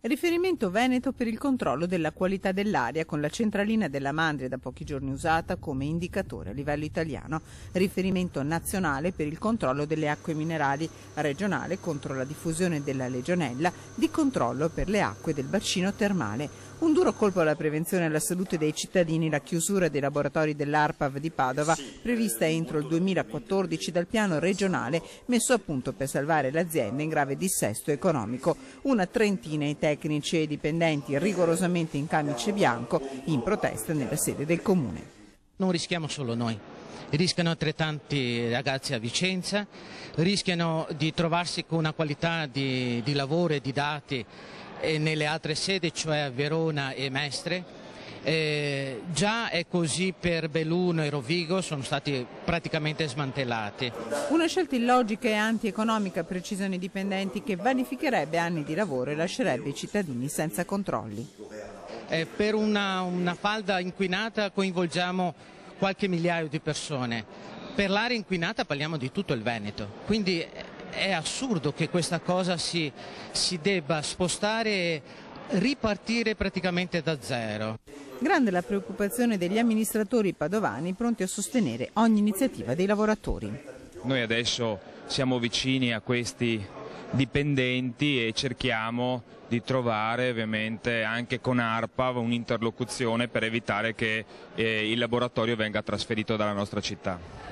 Riferimento Veneto per il controllo della qualità dell'aria con la centralina della Mandria da pochi giorni usata come indicatore a livello italiano. Riferimento nazionale per il controllo delle acque minerali, regionale contro la diffusione della legionella, di controllo per le acque del bacino termale. Un duro colpo alla prevenzione e alla salute dei cittadini la chiusura dei laboratori dell'ARPAV di Padova, prevista entro il 2014 dal piano regionale messo a punto per salvare l'azienda in grave dissesto economico. Una trentina i tecnici e i dipendenti rigorosamente in camice bianco in protesta nella sede del comune. Non rischiamo solo noi, rischiano altrettanti ragazzi a Vicenza, rischiano di trovarsi con una qualità di lavoro e di dati nelle altre sedi, cioè a Verona e Mestre. Già è così per Belluno e Rovigo, sono stati praticamente smantellati. Una scelta illogica e antieconomica, precisano i dipendenti, che vanificherebbe anni di lavoro e lascerebbe i cittadini senza controlli. Per una falda inquinata coinvolgiamo qualche migliaio di persone, per l'aria inquinata parliamo di tutto il Veneto, quindi è assurdo che questa cosa si debba spostare e ripartire praticamente da zero. Grande la preoccupazione degli amministratori padovani pronti a sostenere ogni iniziativa dei lavoratori. Noi adesso siamo vicini a questi dipendenti e cerchiamo di trovare ovviamente anche con ARPAV un'interlocuzione per evitare che il laboratorio venga trasferito dalla nostra città.